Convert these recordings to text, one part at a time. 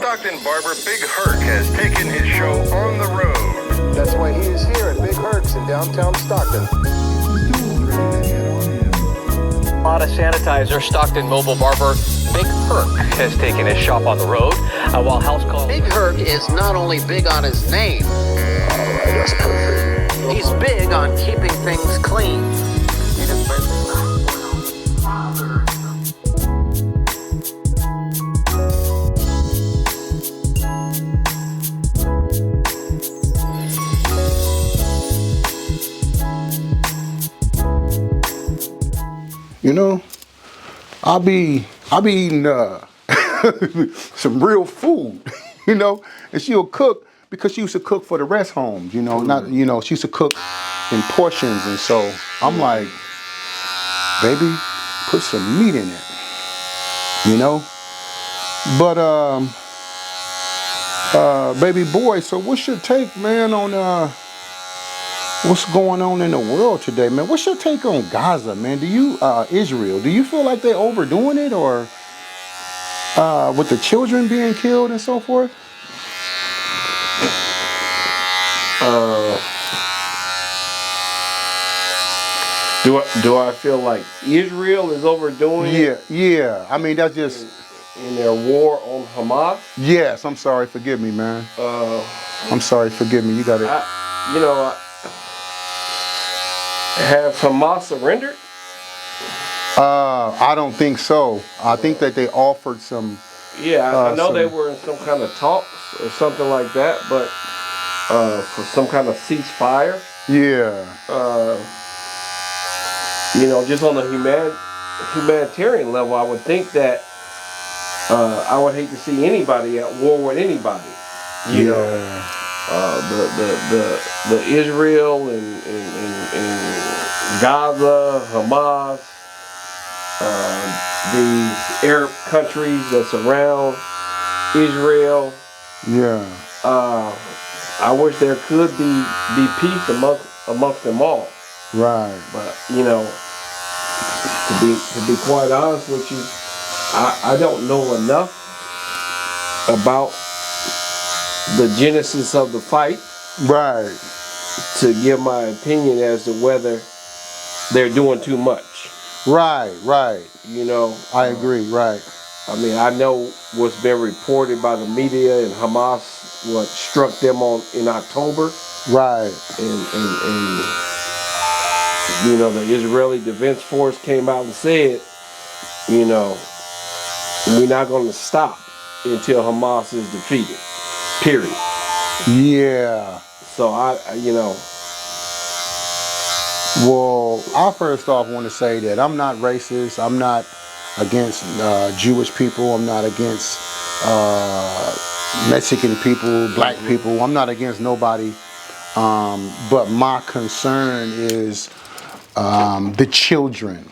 Stockton barber Big Herc has taken his show on the road. That's why he is here at Big Herc's in downtown Stockton. Auto sanitizer, Stockton mobile barber Big Herc has taken his shop on the road. While house call. Big Herc is not only big on his name. Alright, that's perfect. He's big on keeping things clean. You know, I'll be eating some real food, you know, and she'll cook because she used to cook for the rest homes, you know, not, you know, she used to cook in portions. And so I'm like, baby, put some meat in it, you know, but, baby boy, so what's your take, man, on, what's going on in the world today, man? What's your take on Gaza, man? Do you, Israel, do you feel like they're overdoing it, or with the children being killed and so forth? Do I feel like Israel is overdoing it? Yeah. I mean, that's just in their war on Hamas. Yes, I'm sorry. Forgive me, man. I'm sorry. Forgive me. You got it. Have Hamas surrendered? I don't think so. I think that they offered some. Yeah, I know they were in some kind of talks or something like that, but for some kind of ceasefire. Yeah. You know, just on a humanitarian level, I would think that I would hate to see anybody at war with anybody. You know, the Israel and Gaza, Hamas, these Arab countries that surround Israel. Yeah. I wish there could be peace amongst them all. Right. But you know, to be quite honest with you, I don't know enough about the genesis of the fight, right, to give my opinion as to whether they're doing too much. Right. You know, I agree. Right. I mean, I know what's been reported by the media, and Hamas what struck them in October. Right. And you know, the Israeli Defense Force came out and said, you know, we're not going to stop until Hamas is defeated. Period. Yeah. So you know. Well, I first off want to say that I'm not racist. I'm not against Jewish people. I'm not against Mexican people, black people. I'm not against nobody. But my concern is the children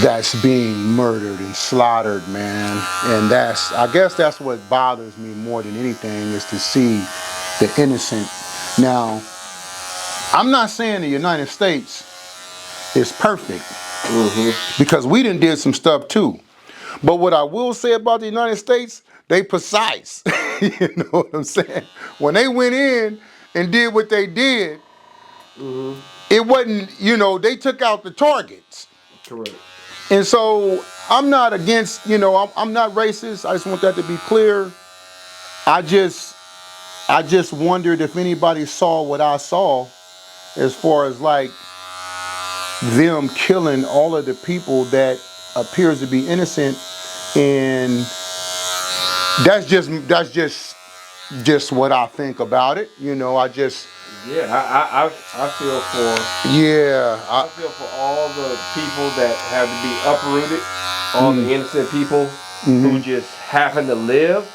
that's being murdered and slaughtered, man. And I guess that's what bothers me more than anything, is to see the innocent. Now, I'm not saying the United States is perfect, because we done did some stuff too. But what I will say about the United States, they precise. You know what I'm saying? When they went in and did what they did, it wasn't, you know, they took out the targets. Correct. And so I'm not against, you know, I'm not racist. I just want that to be clear. I just wondered if anybody saw what I saw, as far as like them killing all of the people that appears to be innocent. And that's just what I think about it. You know, I feel for. Yeah. I feel for all the people that have to be uprooted, all the innocent people who just happen to live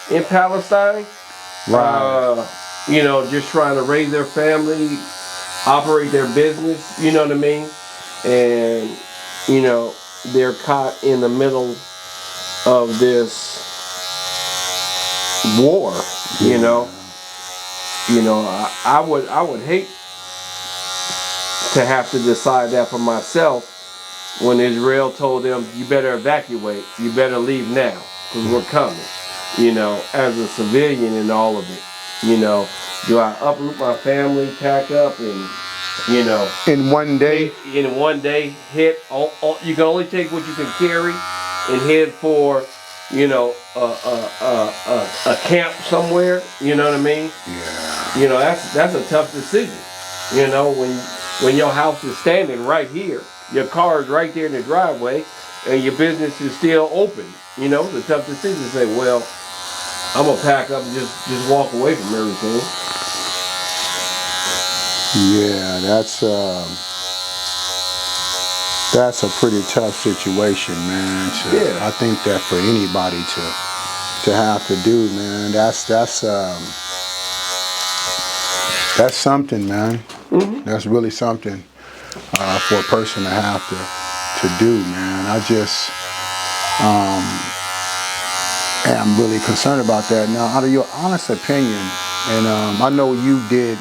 in Palestine. Right. You know, just trying to raise their family, operate their business, you know what I mean? And, you know, they're caught in the middle of this war, you know. You know, I would hate to have to decide that for myself, when Israel told them, you better evacuate, you better leave now, because we're coming, you know, as a civilian and all of it. You know, do I uproot my family, pack up, and, you know, In one day? in one day, hit, you can only take what you can carry and head for, you know, a camp somewhere, you know what I mean? Yeah. You know, that's a tough decision. You know, when your house is standing right here, your car is right there in the driveway, and your business is still open. You know, it's a tough decision to say, well, I'm gonna pack up and just walk away from everything. Yeah, that's a pretty tough situation, man. Yeah. I think that for anybody to have to do, man, that's something, man. Mm-hmm. That's really something for a person to have to do, man. I just am really concerned about that. Now, out of your honest opinion, and I know you did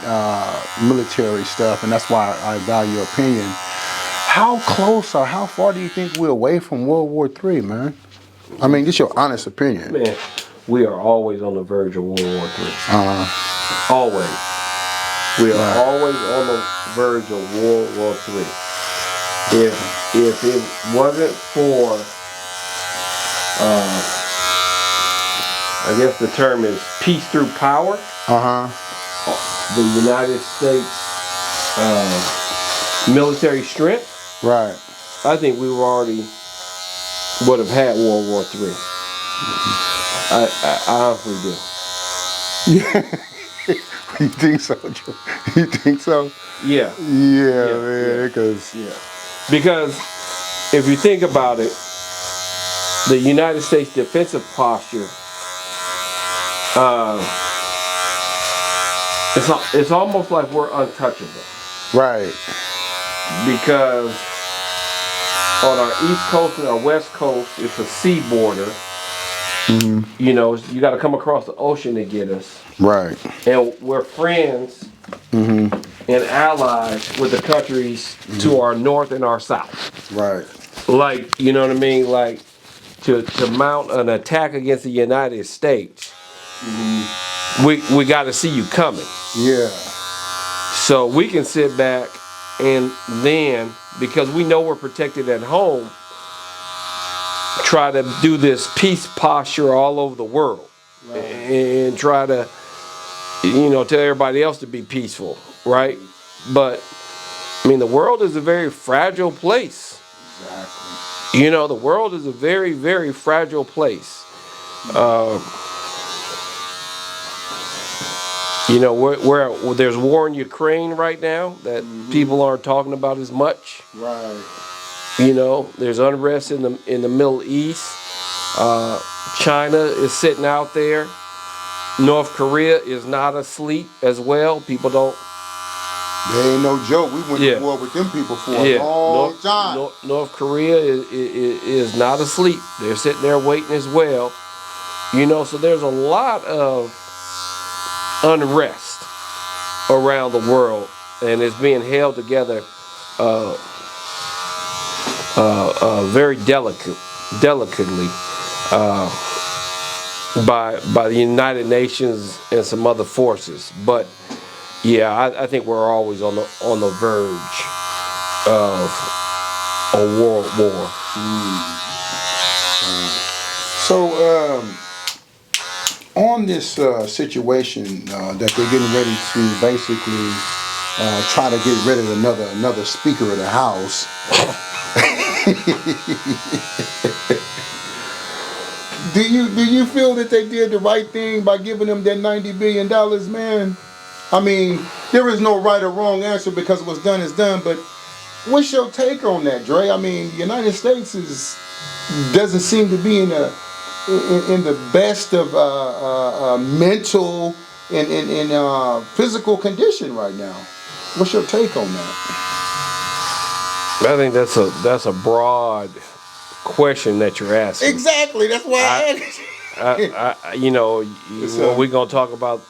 military stuff, and that's why I value your opinion. How close or how far do you think we're away from World War III, man? I mean, just your honest opinion. Man, we are always on the verge of World War III. Always. We are always on the verge of World War III. If it wasn't for, I guess the term is peace through power. The United States military strength. Right. I think we would have had World War III. I honestly do. Yeah. You think so, Joe? You think so? Yeah. Yeah, man. Because because if you think about it, the United States defensive posture, it's almost like we're untouchable. right. Because on our east coast and our west coast, it's a sea border. You know, you got to come across the ocean to get us. Right. And we're friends and allies with the countries to our north and our south. Right. Like, you know what I mean? Like, to mount an attack against the United States, we got to see you coming. Yeah. So we can sit back and then, because we know we're protected at home, try to do this peace posture all over the world. Right. And try to, you know, tell everybody else to be peaceful, right? But, I mean, the world is a very fragile place. Exactly. You know, the world is a very, very fragile place. You know, where there's war in Ukraine right now that people aren't talking about as much. Right. You know, there's unrest in the Middle East. China is sitting out there. North Korea is not asleep as well. People don't. They ain't no joke. We went to war with them people for a long time. North Korea is not asleep. They're sitting there waiting as well. You know, so there's a lot of unrest around the world, and it's being held together very delicately by the United Nations and some other forces. But yeah, I think we're always on the verge of a world war. So on this situation that they're getting ready to basically try to get rid of another Speaker of the House. Do you feel that they did the right thing by giving them that $90 billion, man? I mean, there is no right or wrong answer because what's done is done, but what's your take on that, Dre? I mean, the United States doesn't seem to be in the best of mental and physical condition right now. What's your take on that? I think that's a broad question that you're asking. Exactly. That's why I asked. You know, we're gonna talk about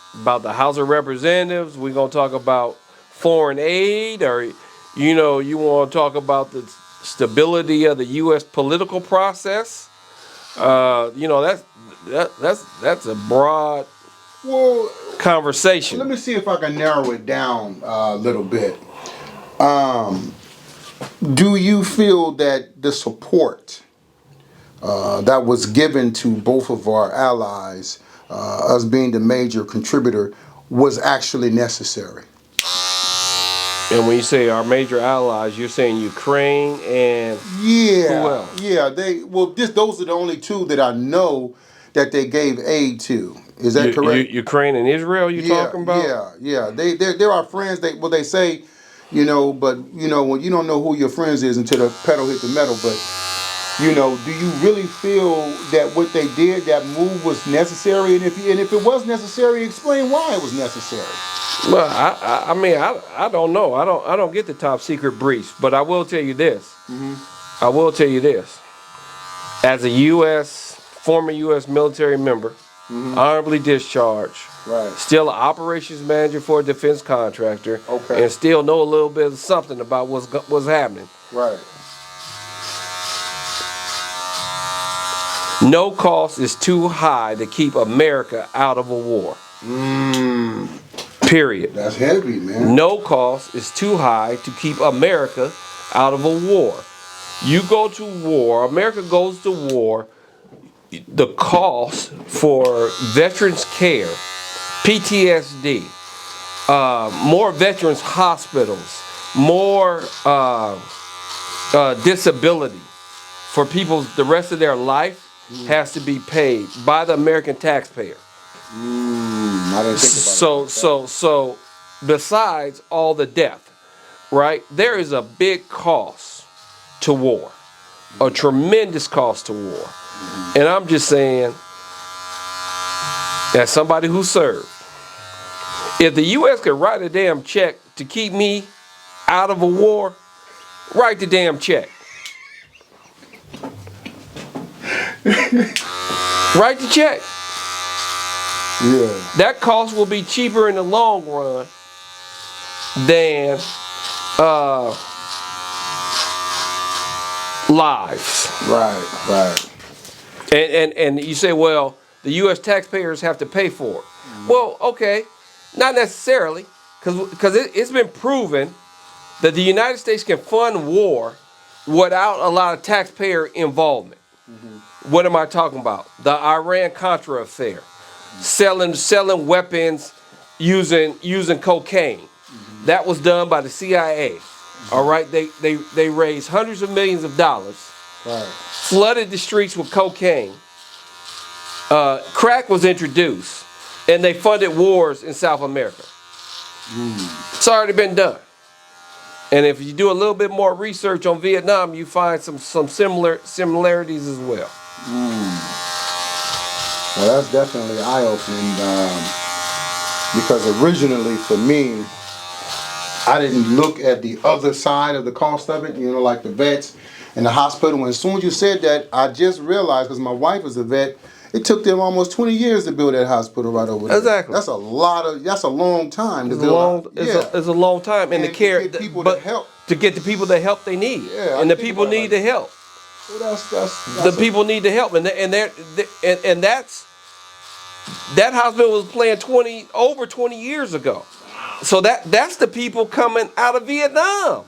the House of Representatives. We're gonna talk about foreign aid, or you know, you want to talk about the stability of the U.S. political process. That's a broad conversation. Let me see if I can narrow it down a little bit. Do you feel that the support that was given to both of our allies, us being the major contributor, was actually necessary? And when you say our major allies, you're saying Ukraine and who else? Yeah. Those are the only two that I know that they gave aid to. Is that correct? Ukraine and Israel, talking about? Yeah. They're our friends. They say, but when you don't know who your friends is until the pedal hit the metal. But do you really feel that what they did, that move, was necessary? And if it was necessary, explain why it was necessary. Well, I don't know. I don't get the top secret briefs, but I will tell you this. I will tell you this. As a former U.S. military member, honorably discharged, right, still an operations manager for a defense contractor, okay, and still know a little bit of something about what's happening. Right. No cost is too high to keep America out of a war. Period. That's heavy, man. No cost is too high to keep America out of a war. You go to war, America goes to war, the cost for veterans care, PTSD, more veterans hospitals, more disability for people the rest of their life has to be paid by the American taxpayer. I didn't think about it. So besides all the death, right, there is a big cost to war, a tremendous cost to war. And I'm just saying, as somebody who served, if the U.S. could write a damn check to keep me out of a war, write the damn check. Write the check. Yeah. That cost will be cheaper in the long run than lives. Right. And you say, well, the U.S. taxpayers have to pay for it. Well, okay, not necessarily, because it's been proven that the United States can fund war without a lot of taxpayer involvement. What am I talking about? The Iran-Contra affair. Selling weapons using cocaine. That was done by the CIA. All right, they raised hundreds of millions of dollars, Right. flooded the streets with cocaine. Crack was introduced, and they funded wars in South America. It's already been done. And if you do a little bit more research on Vietnam, you find some similarities as well. Well, that's definitely eye-opening because originally for me, I didn't look at the other side of the cost of it, like the vets and the hospital. And as soon as you said that, I just realized, because my wife is a vet, it took them almost 20 years to build that hospital right over there. Exactly. That's a long time to It's build. it's a long time, and the care, to get people but to help. to get the people the help they need, Yeah, and I the think people about it need like the help. Well, The people need the help, and that's that hospital was planned over 20 years ago. So that's the people coming out of Vietnam.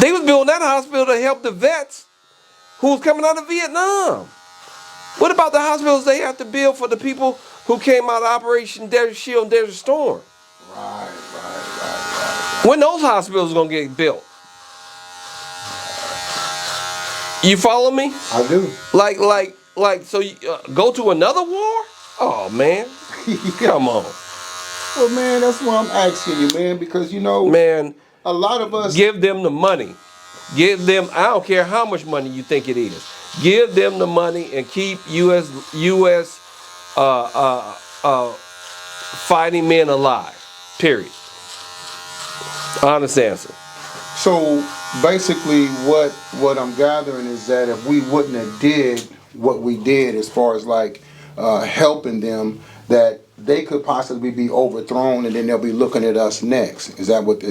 They was building that hospital to help the vets who was coming out of Vietnam. What about the hospitals they have to build for the people who came out of Operation Desert Shield and Desert Storm? Right. When those hospitals gonna get built? You follow me? I do. So you, go to another war? Oh man, come on. Well, man, that's why I'm asking you, man, because Man, a lot of us. give them the money. Give them, I don't care how much money you think it is. Give them the money and keep U.S. Fighting men alive. Period. Honest answer. So basically, what I'm gathering is that if we wouldn't have did what we did as far as helping them, that they could possibly be overthrown, and then they'll be looking at us next. Is that what the?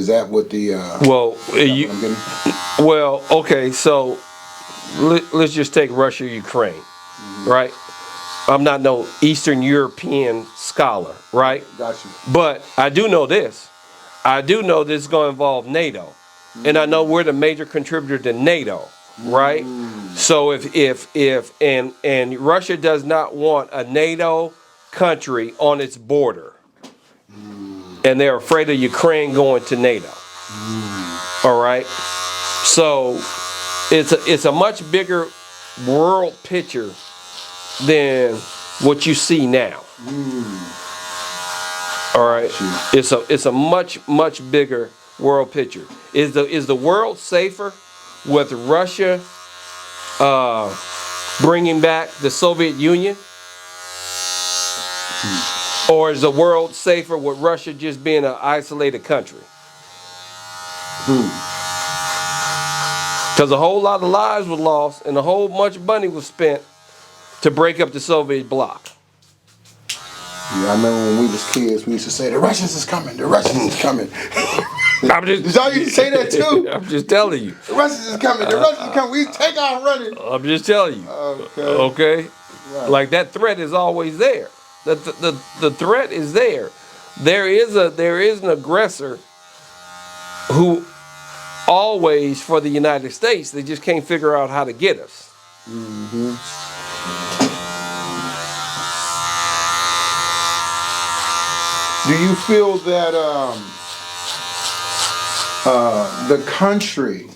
Well, What I'm getting? well, okay. So let's just take Russia, Ukraine, right? I'm not no Eastern European scholar, right? Got you. But I do know this. I do know this is going to involve NATO, and I know we're the major contributor to NATO, right? So if Russia does not want a NATO country on its border, and they're afraid of Ukraine going to NATO. All right. So it's a much bigger world picture than what you see now. All right. It's a much bigger world picture. Is the world safer with Russia bringing back the Soviet Union? Or is the world safer with Russia just being an isolated country? Because a whole lot of lives were lost and a whole bunch of money was spent to break up the Soviet bloc. Yeah, I remember when we was kids, we used to say, the Russians is coming, the Russians is coming. Did y'all used to say that too? I'm just telling you. The Russians is coming, the Russians is coming. We take off running. I'm just telling you. Okay? Right. Like that threat is always there. The threat is there. There is an aggressor who always for the United States, they just can't figure out how to get us. Do you feel that the country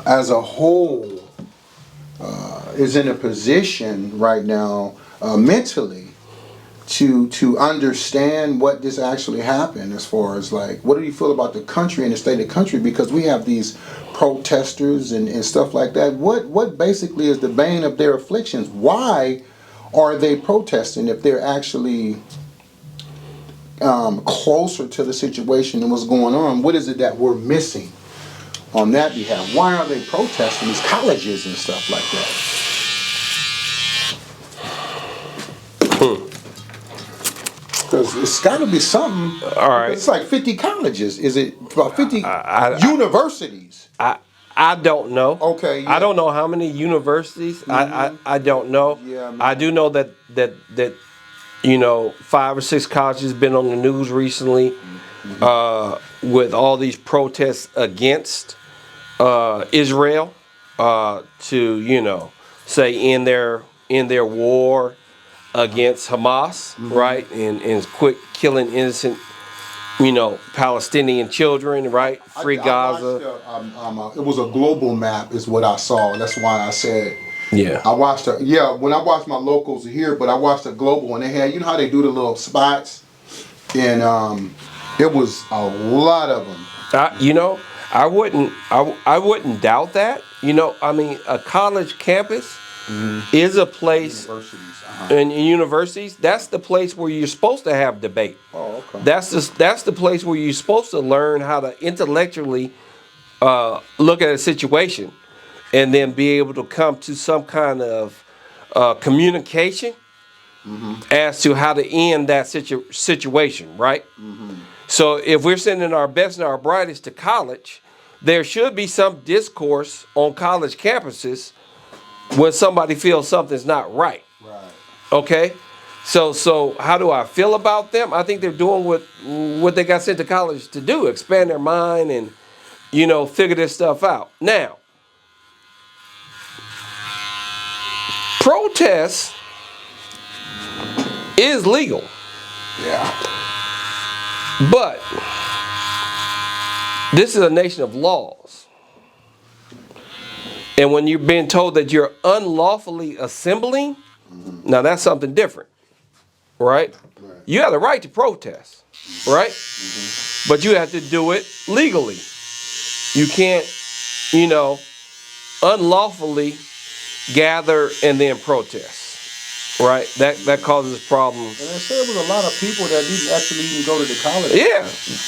as a whole is in a position right now mentally to understand what this actually happened, as far as like, what do you feel about the country and the state of the country? Because we have these protesters and stuff like that. What basically is the bane of their afflictions? Why are they protesting if they're actually closer to the situation and what's going on? What is it that we're missing on that behalf? Why are they protesting these colleges and stuff like that? Because it's got to be something. All right. It's like 50 colleges. Is it about 50 universities? I don't know. Okay. Yeah. I don't know how many universities. I don't know. Yeah, man. I do know that 5 or 6 colleges been on the news recently with all these protests against Israel to say in their war against Hamas, right, and quit killing innocent Palestinian children, right, free Gaza. It was a global map is what I saw. That's why I said. Yeah. I watched when I watched my locals here, but I watched a global and they had, how they do the little spots, and it was a lot of them. I wouldn't doubt that. A college campus is a place, and universities, that's the place where you're supposed to have debate. Oh, okay. That's the place where you're supposed to learn how to intellectually look at a situation and then be able to come to some kind of communication as to how to end that situation, right? So if we're sending our best and our brightest to college, there should be some discourse on college campuses when somebody feels something's not right. Right. Okay? So how do I feel about them? I think they're doing what they got sent to college to do, expand their mind and, figure this stuff out. Now, protest is legal. Yeah. But this is a nation of laws. And when you're being told that you're unlawfully assembling, now that's something different, right? You have the right to protest, right? But you have to do it legally. You can't, unlawfully gather and then protest, right? That causes problems. And they said it was a lot of people that didn't actually even go to the college.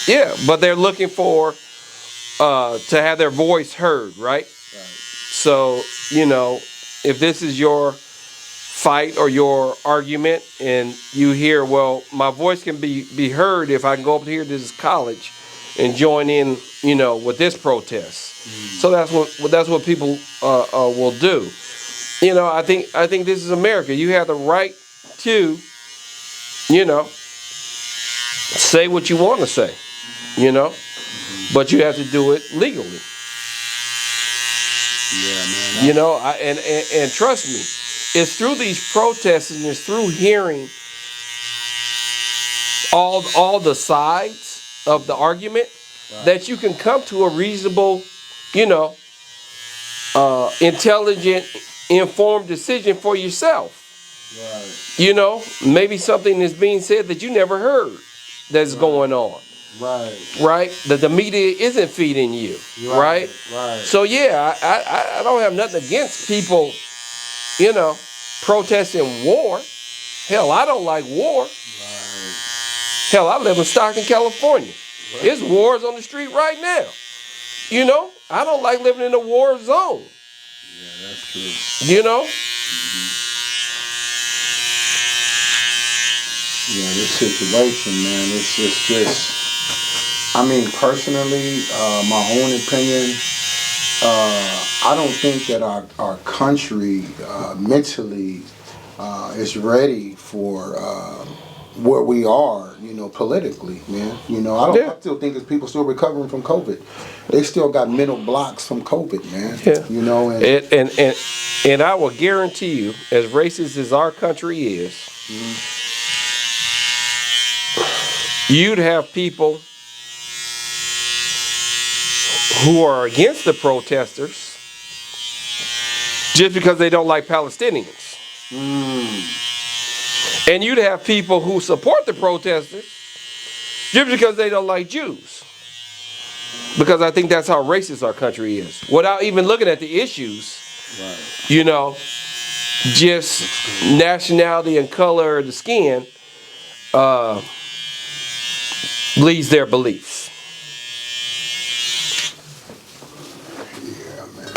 Yeah, but they're looking for to have their voice heard, right? So, if this is your fight or your argument, and you hear, well, my voice can be heard if I can go up here to this college and join in, with this protest. So that's what people will do. I think this is America. You have the right to, say what you want to say, but you have to do it legally. Yeah, man. And trust me, it's through these protests and it's through hearing all the sides of the argument that you can come to a reasonable, intelligent, informed decision for yourself. Right. Maybe something is being said that you never heard that's going on. Right? That the media isn't feeding you. Right? So yeah, I don't have nothing against people, protesting war. Hell, I don't like war. Hell, I live in Stockton, California. There's wars on the street right now. I don't like living in a war zone. Yeah, that's true. Yeah, this situation, man, it's just, personally, my own opinion, I don't think that our country mentally is ready for where we are, politically, man. I still think that people still recovering from COVID. They still got mental blocks from COVID, man. Yeah. And I will guarantee you, as racist as our country is, you'd have people who are against the protesters just because they don't like Palestinians. And you'd have people who support the protesters just because they don't like Jews. Because I think that's how racist our country is. Without even looking at the issues, just nationality and color of the skin leads their beliefs. Yeah, man.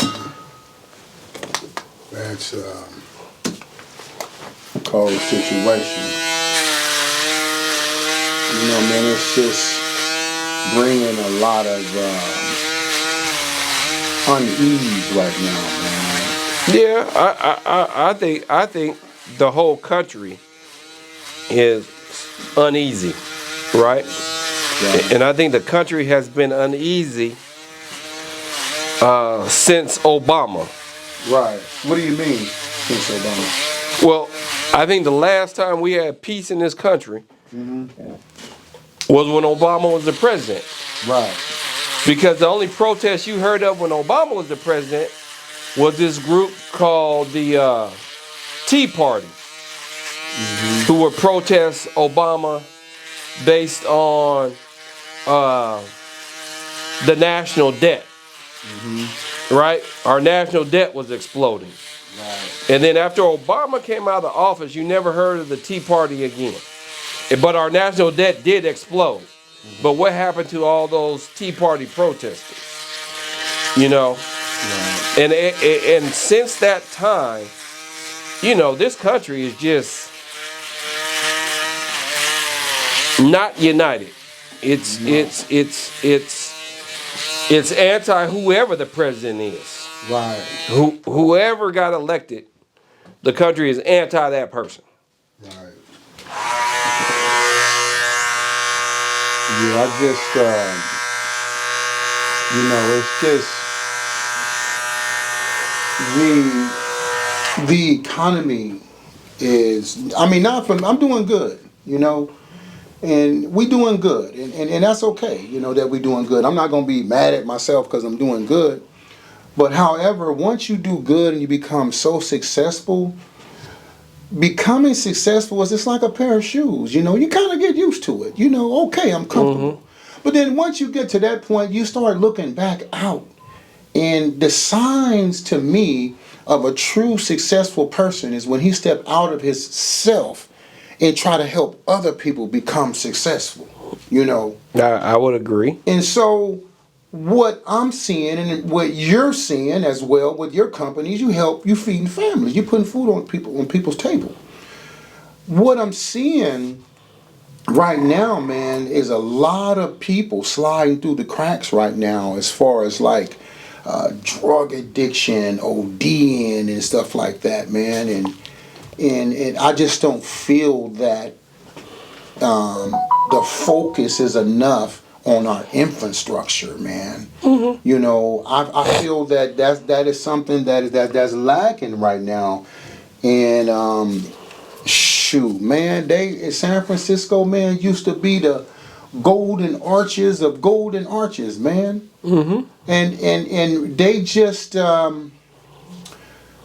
That's cold situation. Man, it's just bringing a lot of unease right now, man. Yeah, I think the whole country is uneasy, right? And I think the country has been uneasy since Obama. Right. What do you mean since Obama? Well, I think the last time we had peace in this country was when Obama was the president. Right. Because the only protest you heard of when Obama was the president was this group called the Tea Party, who would protest Obama based on the national debt. Right? Our national debt was exploding. Right. And then after Obama came out of office, you never heard of the Tea Party again. But our national debt did explode. But what happened to all those Tea Party protesters? Right. And since that time, this country is just not united. It's anti whoever the president is. Right. Whoever got elected, the country is anti that person. Right. Yeah, I just, it's just the economy is. I'm doing good, and we doing good, and that's okay, that we doing good. I'm not gonna be mad at myself because I'm doing good, but however, once you do good and you become so successful. Becoming successful is just like a pair of shoes, you kind of get used to it, okay, I'm comfortable. But then once you get to that point, you start looking back out. And the signs to me of a true successful person is when he steps out of his self and try to help other people become successful, I would agree. And so what I'm seeing and what you're seeing as well with your companies, you feeding families, you putting food on people's table. What I'm seeing right now, man, is a lot of people sliding through the cracks right now as far as like drug addiction, ODing and stuff like that, man. And I just don't feel that the focus is enough on our infrastructure, man. Mm-hmm. You know, I feel that is something that's lacking right now. And shoot, man, San Francisco, man, used to be the golden arches of golden arches, man. Mm-hmm. And they just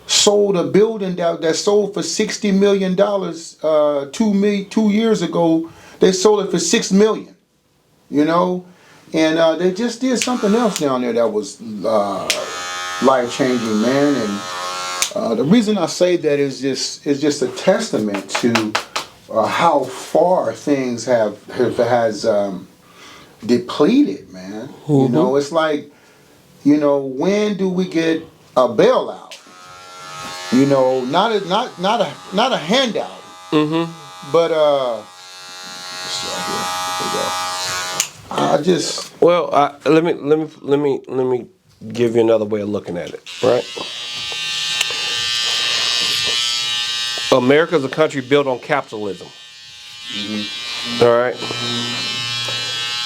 sold a building that sold for $60 million 2 years ago. They sold it for $6 million, you know, and they just did something else down there that was life changing, man. And the reason I say that is just a testament to how far things has depleted, man. Mm-hmm. You know, it's like, you know, when do we get a bailout? You know, not a handout. Mm-hmm. But I just let me give you another way of looking at it, right? America's a country built on capitalism. Mm-hmm. All right.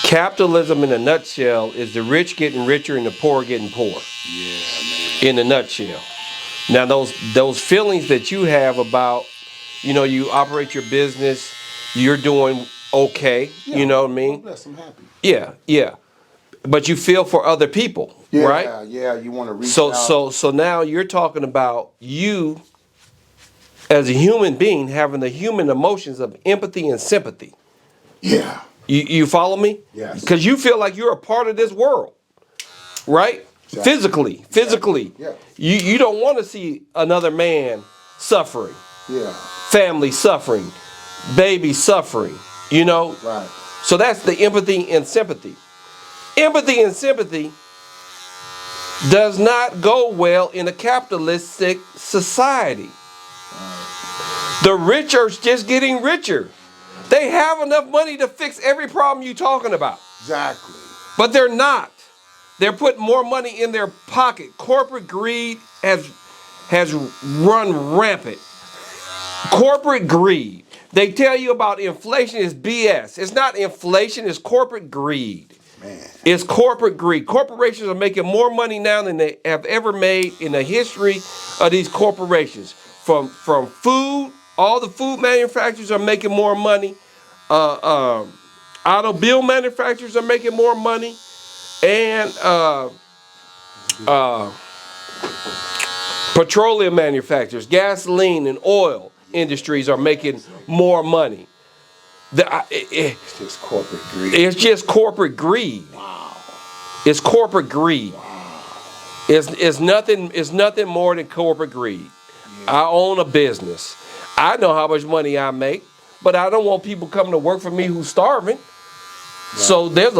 Capitalism, in a nutshell, is the rich getting richer and the poor getting poorer. Yeah, man. In a nutshell. Now, those feelings that you have about, you know, you operate your business, you're doing okay. Yeah, you know what I mean? Bless, I'm happy. Yeah. But you feel for other people, right? Yeah. You want to reach out. So now you're talking about you as a human being having the human emotions of empathy and sympathy. Yeah. You follow me? Yes. Because you feel like you're a part of this world, right? Exactly. Physically. Yeah. You don't want to see another man suffering. Yeah. Family suffering. Baby suffering. You know? Right. So that's the empathy and sympathy. Empathy and sympathy does not go well in a capitalistic society. The rich are just getting richer. They have enough money to fix every problem you're talking about. Exactly. But they're not. They're putting more money in their pocket. Corporate greed has run rampant. Corporate greed. They tell you about inflation is BS. It's not inflation, it's corporate greed. Man. It's corporate greed. Corporations are making more money now than they have ever made in the history of these corporations. From food, all the food manufacturers are making more money. Automobile manufacturers are making more money. And petroleum manufacturers, gasoline and oil industries are making more money. It's just corporate greed. It's just corporate greed. Wow. It's corporate greed. Wow. It's nothing more than corporate greed. Yeah. I own a business. I know how much money I make, but I don't want people coming to work for me who's starving. Right. So there's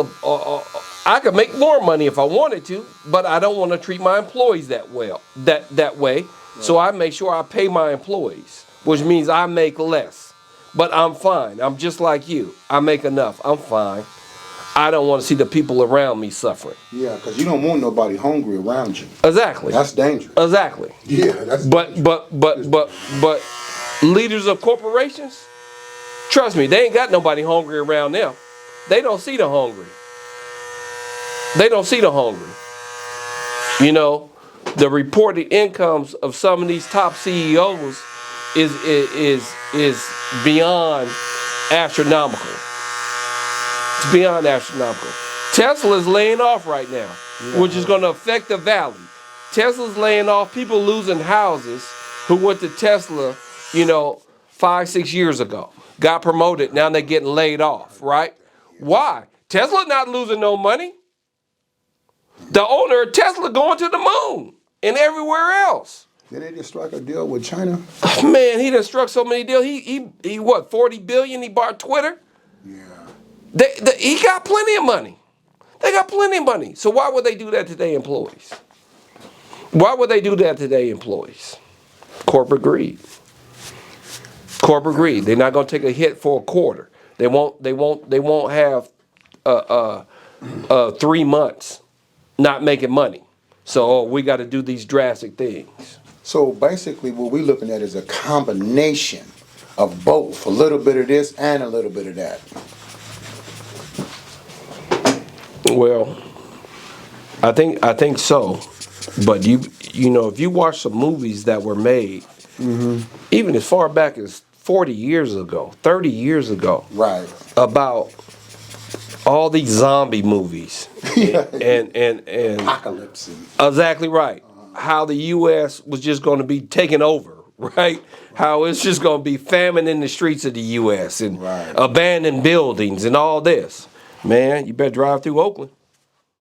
I could make more money if I wanted to, but I don't want to treat my employees that way. Right. So I make sure I pay my employees, which means I make less. But I'm fine. I'm just like you. I make enough. I'm fine. I don't want to see the people around me suffering. Yeah, because you don't want nobody hungry around you. Exactly. That's dangerous. Exactly. Yeah, that's dangerous. But leaders of corporations, trust me, they ain't got nobody hungry around them. They don't see the hungry. They don't see the hungry. You know, the reported incomes of some of these top CEOs is beyond astronomical. It's beyond astronomical. Tesla's laying off right now, which is going to affect the valley. Tesla's laying off people losing houses who went to Tesla, 5-6 years ago. Got promoted, now they're getting laid off, right? Why? Tesla not losing no money. The owner of Tesla going to the moon and everywhere else. Did they just strike a deal with China? Man, he done struck so many deals. He what, $40 billion? He bought Twitter. Yeah. He got plenty of money. They got plenty of money. So why would they do that to their employees? Why would they do that to their employees? Corporate greed. Corporate greed. They're not going to take a hit for a quarter. They won't have 3 months not making money. So we got to do these drastic things. So basically what we're looking at is a combination of both, a little bit of this and a little bit of that. Well, I think so. But you know, if you watch some movies that were made, even as far back as 40 years ago, 30 years ago, Right. about all these zombie movies and Apocalypse. exactly right. How the U.S. was just going to be taken over, right? How it's just going to be famine in the streets of the U.S. and Right. abandoned buildings and all this. Man, you better drive through Oakland.